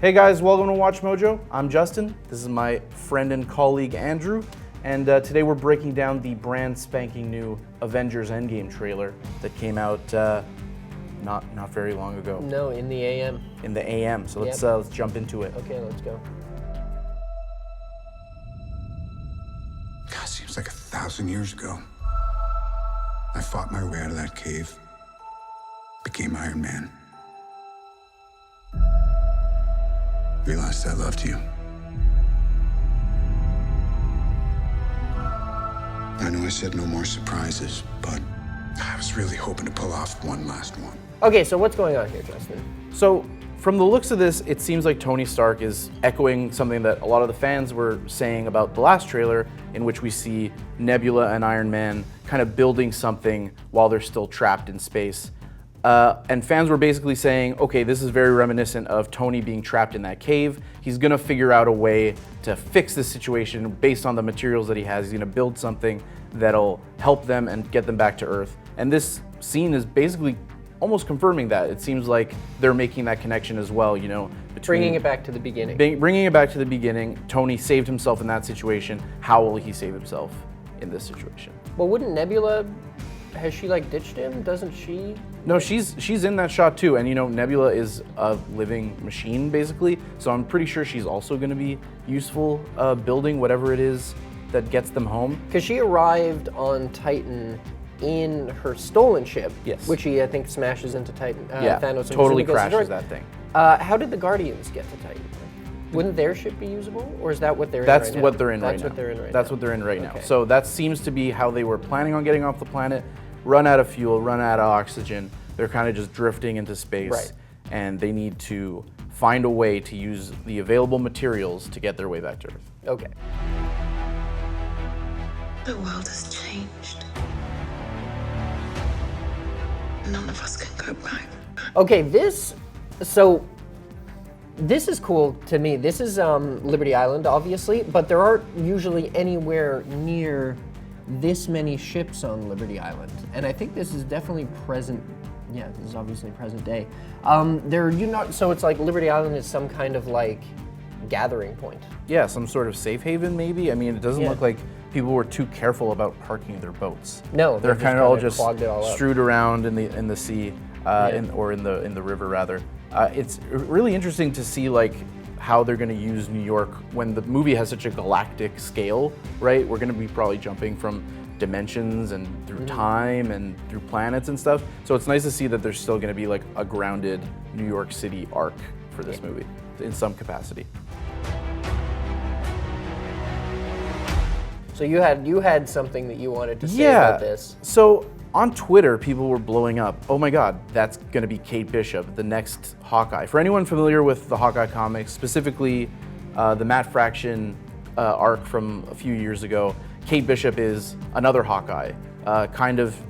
Hey guys, welcome to Watch Mojo. I'm Justin. This is my friend and colleague Andrew, and today we're breaking down the brand spanking new Avengers Endgame trailer that came out not very long ago. No, in the AM. In the AM. So let's jump into it. Okay, let's go. God, seems like 1,000 years ago. I fought my way out of that cave, became Iron Man. Realized I loved you. I know I said no more surprises, but I was really hoping to pull off one last one. Okay, so what's going on here, Justin? So from the looks of this, it seems like Tony Stark is echoing something that a lot of the fans were saying about the last trailer, in which we see Nebula and Iron Man kind of building something while they're still trapped in space. And fans were basically saying, okay, this is very reminiscent of Tony being trapped in that cave. He's gonna figure out a way to fix this situation based on the materials that he has. He's gonna build something that'll help them and get them back to Earth. And this scene is basically almost confirming that. It seems like they're making that connection as well, you know, between Bringing it back to the beginning. Bringing it back to the beginning. Tony saved himself in that situation. How will he save himself in this situation? Well, wouldn't Nebula, has she like ditched him? Doesn't she? No, she's in that shot too, and you know, Nebula is a living machine basically, so I'm pretty sure she's also going to be useful building whatever it is that gets them home. Because she arrived on Titan in her stolen ship, Yes. which he, I think, smashes into Titan. Yeah, Thanos totally goes crashes destroyed. that thing. How did the Guardians get to Titan? Wouldn't their ship be usable, or is that what they're in right now? That's what they're in right now. That's what they're in right now. That's what they're in right now. Okay. So that seems to be how they were planning on getting off the planet. Run out of fuel, run out of oxygen. They're kind of just drifting into space, Right. and they need to find a way to use the available materials to get their way back to Earth. Okay. The world has changed. None of us can go back. Okay, this is cool to me. This is Liberty Island, obviously, but there aren't usually anywhere near this many ships on Liberty Island. And I think this is definitely present. Yeah, this is obviously present day. So it's like Liberty Island is some kind of like gathering point. Yeah, some sort of safe haven maybe. I mean, it doesn't Yeah. look like people were too careful about parking their boats. No, they're they kind of all just clogged it all up. strewed around in the sea, in the river rather. It's really interesting to see like how they're going to use New York when the movie has such a galactic scale, right? We're going to be probably jumping from dimensions and through time and through planets and stuff. So it's nice to see that there's still going to be like a grounded New York City arc for this movie in some capacity. So you had something that you wanted to say about this. So on Twitter, people were blowing up. Oh my God, that's going to be Kate Bishop, the next Hawkeye. For anyone familiar with the Hawkeye comics, specifically the Matt Fraction arc from a few years ago, Kate Bishop is another Hawkeye, kind of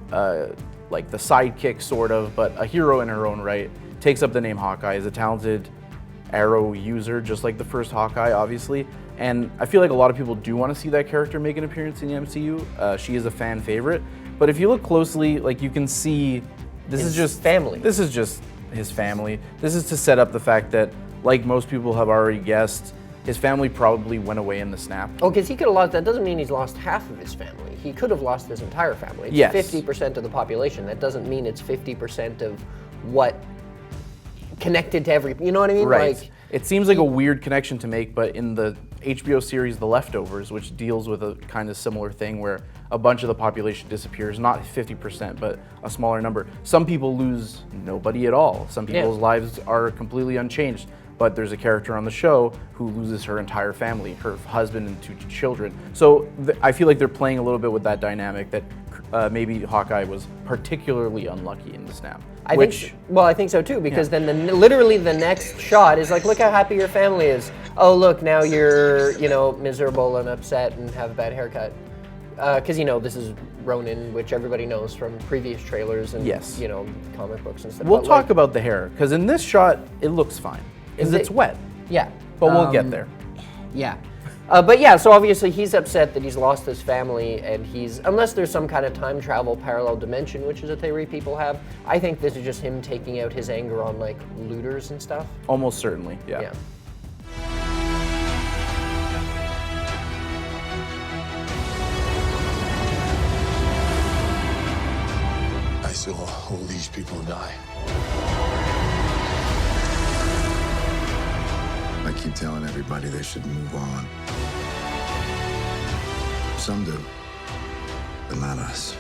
like the sidekick sort of, but a hero in her own right. Takes up the name Hawkeye, is a talented arrow user, just like the first Hawkeye, obviously. And I feel like a lot of people do want to see that character make an appearance in the MCU. She is a fan favorite. But if you look closely, like you can see, this is just family. This is just his family. This is to set up the fact that, like most people have already guessed, his family probably went away in the snap. Oh, because he could have lost, that doesn't mean he's lost half of his family. He could have lost his entire family. It's Yes. 50% of the population. That doesn't mean it's 50% of what connected to every, you know what I mean? Right. Like, It seems like a weird connection to make, but in the HBO series The Leftovers, which deals with a kind of similar thing where a bunch of the population disappears, not 50%, but a smaller number. Some people lose nobody at all. Some people's lives are completely unchanged, but there's a character on the show who loses her entire family, her husband and 2 children. So I feel like they're playing a little bit with that dynamic that maybe Hawkeye was particularly unlucky in the snap. I think so too, because then literally the next shot is like, look how happy your family is. Oh, look, now you're, miserable and upset and have a bad haircut. Because, this is Ronin, which everybody knows from previous trailers and, Yes. comic books and stuff. We'll But, talk about the hair, because in this shot, it looks fine. Because it's wet, Yeah. but we'll get there. Yeah. But yeah, so obviously he's upset that he's lost his family, and unless there's some kind of time travel parallel dimension, which is a theory people have, I think this is just him taking out his anger on like looters and stuff. Almost certainly, yeah. Yeah. still all these people die. I keep telling everybody they should move on. Some do, but not us.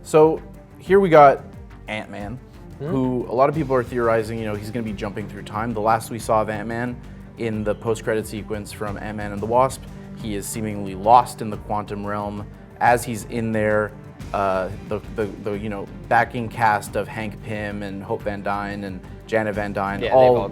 So here we got Ant-Man, who a lot of people are theorizing, he's going to be jumping through time. The last we saw of Ant-Man in the post-credit sequence from Ant-Man and the Wasp, he is seemingly lost in the quantum realm. As he's in there, the backing cast of Hank Pym and Hope Van Dyne and Janet Van Dyne all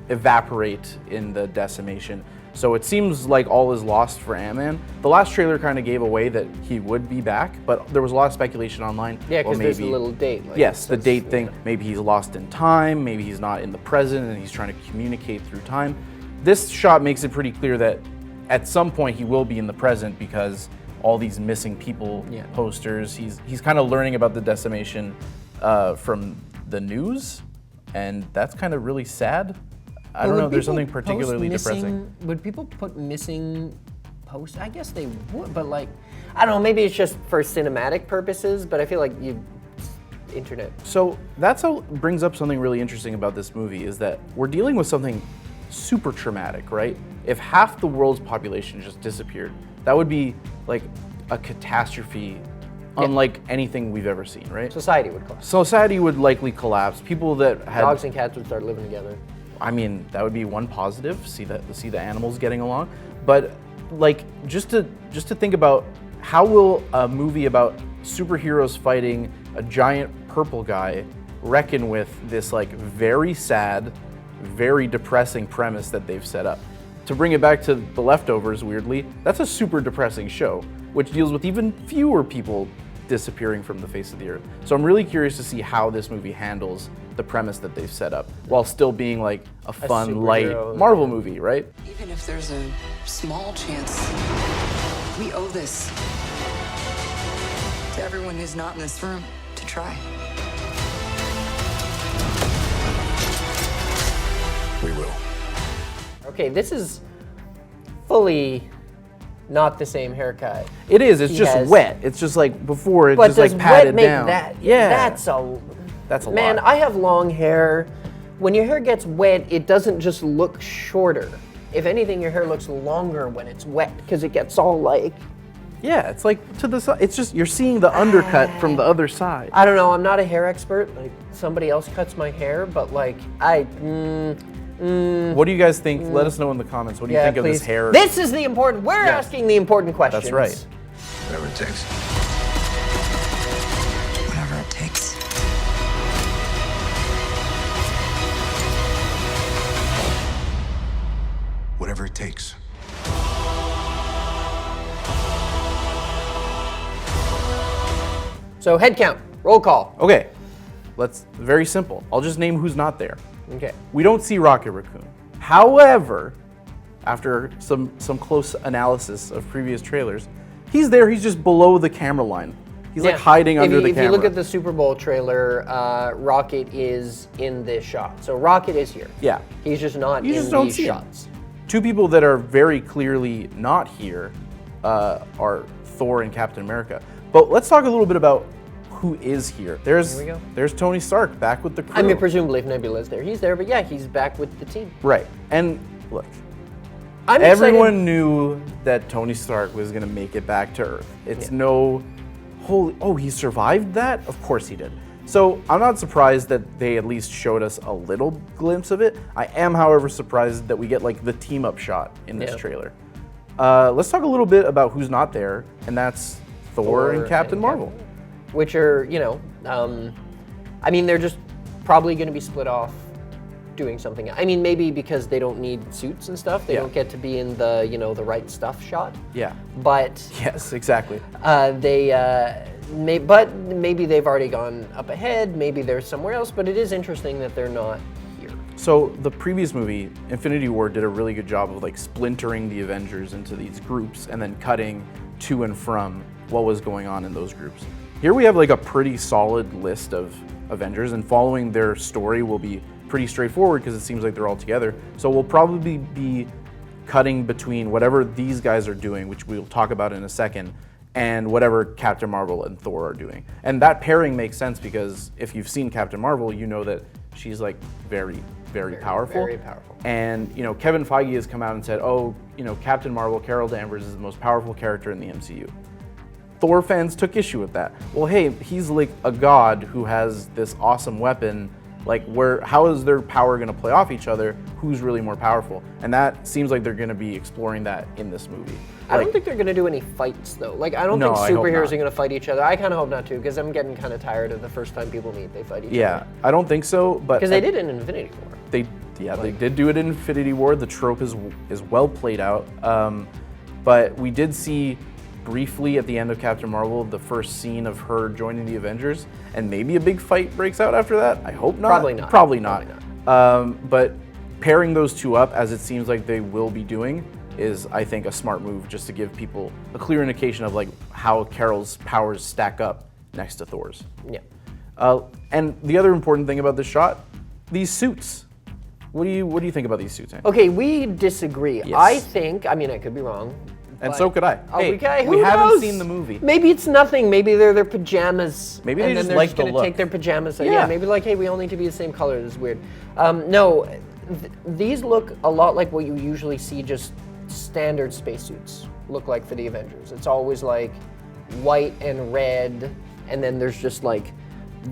evaporate in the decimation. So it seems like all is lost for Ant-Man. The last trailer kind of gave away that he would be back, but there was a lot of speculation online. Yeah, because there's a little date. Yes, the date thing. Maybe he's lost in time, maybe he's not in the present and he's trying to communicate through time. This shot makes it pretty clear that at some point he will be in the present because all these missing people posters, he's kind of learning about the decimation from the news, and that's kind of really sad. I don't know, there's something particularly depressing. Would people put missing posts? I guess they would, but I don't know, maybe it's just for cinematic purposes, but I feel like internet. So that's how brings up something really interesting about this movie, is that we're dealing with something super traumatic, right? If half the world's population just disappeared, that would be like a catastrophe unlike anything we've ever seen, right? Society would collapse. Society would likely collapse. People that had dogs and cats would start living together. I mean, that would be one positive. See the animals getting along, but just to think about how will a movie about superheroes fighting a giant purple guy reckon with this very sad, very depressing premise that they've set up. To bring it back to The Leftovers, weirdly, that's a super depressing show, which deals with even fewer people disappearing from the face of the earth. So I'm really curious to see how this movie handles the premise that they've set up, while still being a fun, light Marvel movie, right? Even if there's a small chance, we owe this to everyone who's not in this room to try. We will. Okay, this is fully not the same haircut. It is. It's just wet. It's just before. It's But just does patted wet make down. that? Yeah, That's a lot. I have long hair. When your hair gets wet, it doesn't just look shorter. If anything, your hair looks longer when it's wet because it gets all Yeah, it's to the side. It's just you're seeing the undercut from the other side. I don't know. I'm not a hair expert. Somebody else cuts my hair, but What do you guys think? Let us know in the comments. What do you think of this hair? This is the important. We're asking the important questions. That's right. Whatever it takes. Whatever it takes. Whatever it takes. So head count, roll call. Okay, very simple. I'll just name who's not there. Okay. We don't see Rocket Raccoon. However, after some close analysis of previous trailers, he's there. He's just below the camera line. He's hiding under the camera. If you look at the Super Bowl trailer, Rocket is in this shot. So Rocket is here. Yeah. He's just not in just don't these see him. shots. Two people that are very clearly not here are Thor and Captain America. But let's talk a little bit about who is here. Here we go. There's Tony Stark back with the crew. I mean, presumably if Nebula's there, he's there. But yeah, he's back with the team. Right. And look, I'm everyone excited. knew that Tony Stark was going to make it back to Earth. It's he survived that? Of course he did. So I'm not surprised that they at least showed us a little glimpse of it. I am, however, surprised that we get the team up shot in this trailer. Let's talk a little bit about who's not there, and that's Thor and Captain Marvel. Which are, I mean, they're just probably going to be split off doing something. I mean, maybe because they don't need suits and stuff. They don't get to be in the, the right stuff shot. Yeah. But yes, exactly. But maybe they've already gone up ahead. Maybe they're somewhere else. But it is interesting that they're not here. So the previous movie, Infinity War, did a really good job of splintering the Avengers into these groups and then cutting to and from what was going on in those groups. Here we have a pretty solid list of Avengers, and following their story will be pretty straightforward because it seems like they're all together. So we'll probably be cutting between whatever these guys are doing, which we'll talk about in a second, and whatever Captain Marvel and Thor are doing. And that pairing makes sense because if you've seen Captain Marvel, you know that she's like very, very powerful. very powerful. And Kevin Feige has come out and said, oh, Captain Marvel, Carol Danvers is the most powerful character in the MCU. Thor fans took issue with that. Well, hey, he's like a god who has this awesome weapon. Like, how is their power going to play off each other? Who's really more powerful? And that seems like they're going to be exploring that in this movie. I don't think they're going to do any fights, though. Like, I don't think I hope superheroes not. are going to fight each other. I kind of hope not, too, because I'm getting kind of tired of the first time people meet, they fight each other. Yeah, I don't think so, but Because they did in Infinity War. they did do it in Infinity War. The trope is well played out. But we did see briefly at the end of Captain Marvel the first scene of her joining the Avengers, and maybe a big fight breaks out after that. I hope not. Probably not. Probably not. But pairing those two up, as it seems like they will be doing, is I think a smart move, just to give people a clear indication of like how Carol's powers stack up next to Thor's. Yeah. And the other important thing about this shot, these suits. What do you think about these suits, Hank? Okay, we disagree. Yes. I think, I mean, I could be wrong. And but- so could I. Oh, Hey, okay, we who haven't knows? seen the movie. Maybe it's nothing. Maybe they're their pajamas. Maybe they and just then they're like just the gonna look. take their pajamas. Yeah. Yeah, maybe like, hey, we all need to be the same color. This is weird. No, these look a lot like what you usually see just standard spacesuits look like for the Avengers. It's always like white and red, and then there's just like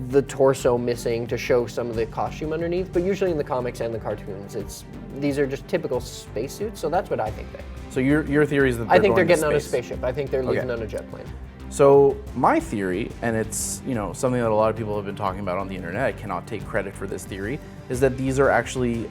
the torso missing to show some of the costume underneath. But usually in the comics and the cartoons, these are just typical spacesuits. So that's what I think they. So your theory is that I think they're going to getting on a space. spaceship. I think they're leaving on a jet plane. So my theory, and it's something that a lot of people have been talking about on the internet, I cannot take credit for this theory, is that these are actually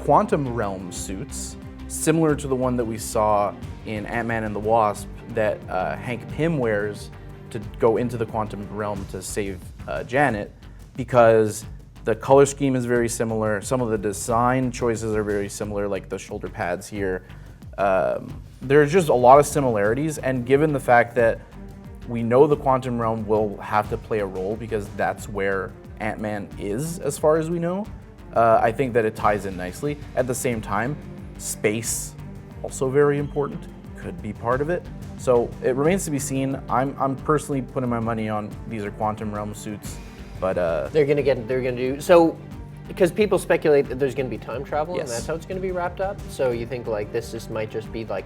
quantum realm suits, similar to the one that we saw in Ant-Man and the Wasp that Hank Pym wears to go into the quantum realm to save Janet, because the color scheme is very similar. Some of the design choices are very similar, like the shoulder pads here. There's just a lot of similarities, and given the fact that we know the quantum realm will have to play a role because that's where Ant-Man is, as far as we know, I think that it ties in nicely. At the same time, space, also very important, could be part of it. So it remains to be seen. I'm personally putting my money on these are quantum realm suits, but They're gonna do so because people speculate that there's gonna be time travel and Yes. that's how it's gonna be wrapped up. So you think like this just might just be like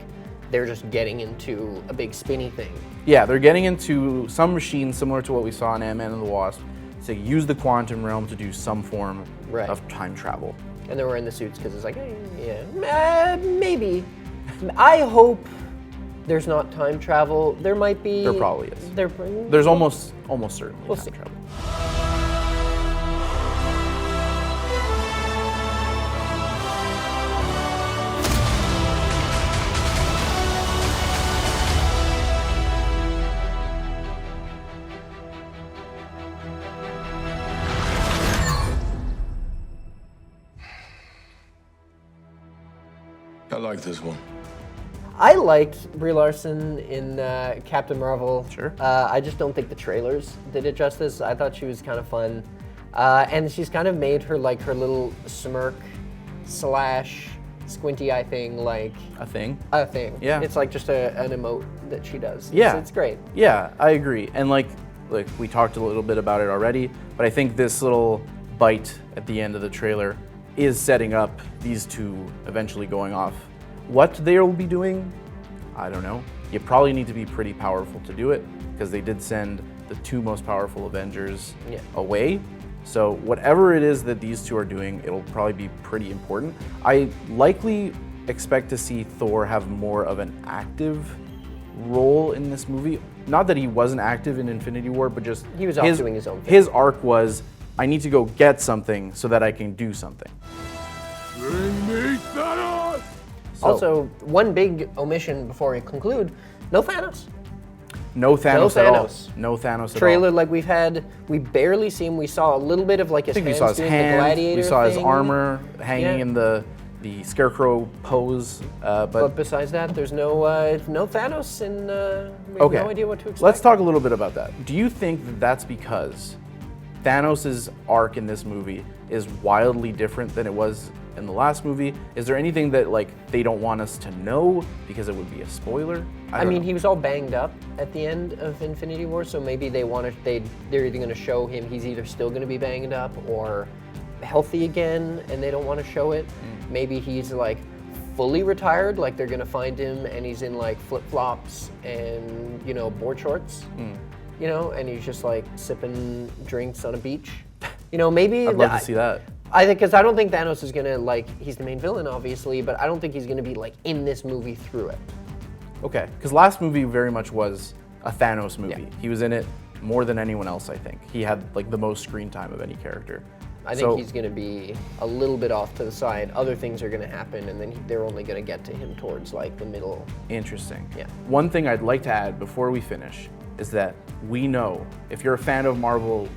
they're just getting into a big spinny thing. yeah, they're getting into some machine similar to what we saw in Ant-Man and the Wasp to use the quantum realm to do some form Right. of time travel. And they're wearing the suits because it's like, maybe. I hope there's not time travel. There might be. There probably is. There's There's almost certainly We'll time see. travel. I like this one. I liked Brie Larson in Captain Marvel. Sure. I just don't think the trailers did it justice. I thought she was kind of fun. And she's kind of made her like her little smirk / squinty eye thing like A thing. a thing. Yeah. It's like just an emote that she does. Yeah. It's great. Yeah, I agree. And like we talked a little bit about it already, but I think this little bite at the end of the trailer is setting up these two eventually going off. What they'll be doing, I don't know. You probably need to be pretty powerful to do it because they did send the two most powerful Avengers away. So whatever it is that these two are doing, it'll probably be pretty important. I likely expect to see Thor have more of an active role in this movie. Not that he wasn't active in Infinity War, but just He was off doing his own thing. His arc was, I need to go get something so that I can do something. Bring me Thanos! So, Also, one big omission before we conclude, no Thanos. no Thanos, no at all. Thanos. No Thanos Trailer at all. like we barely see him. We saw a little bit of like his I think we hands saw his doing the hand, gladiator we saw his thing. armor hanging Yeah. in the scarecrow pose, But but besides that, there's no Thanos, and we have okay. no idea what to expect. Let's talk a little bit about that. Do you think that that's because Thanos' arc in this movie is wildly different than it was in the last movie. Is there anything that like they don't want us to know because it would be a spoiler? I mean, he was all banged up at the end of Infinity War, so maybe they're either going to show him he's either still going to be banged up or healthy again, and they don't want to show it. Maybe he's like fully retired, like they're going to find him and he's in like flip-flops and, you know, board shorts, you know, and he's just like sipping drinks on a beach. You know, maybe I'd love to see that. I think, because I don't think Thanos is gonna like, he's the main villain obviously, but I don't think he's gonna be like in this movie through it. Okay, because last movie very much was a Thanos movie. Yeah. He was in it more than anyone else, I think. He had like the most screen time of any character. I think he's gonna be a little bit off to the side. Other things are gonna happen, and then they're only gonna get to him towards like the middle. Interesting. Yeah. One thing I'd like to add before we finish is that we know, if you're a fan of Marvel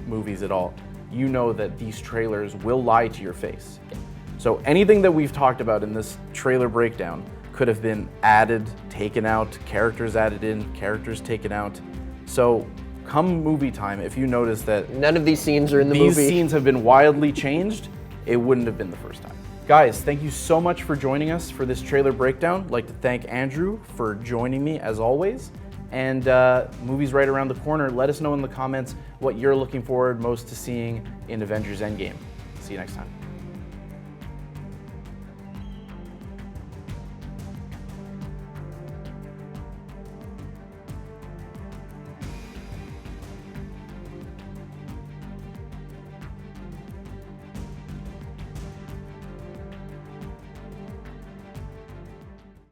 movies at all, you know that these trailers will lie to your face. So anything that we've talked about in this trailer breakdown could have been added, taken out, characters added in, characters taken out. So come movie time, if you notice that None of these scenes are in the these movie. scenes have been wildly changed, it wouldn't have been the first time. Guys, thank you so much for joining us for this trailer breakdown. I'd like to thank Andrew for joining me as always. And movies right around the corner. Let us know in the comments what you're looking forward most to seeing in Avengers Endgame. See you next time.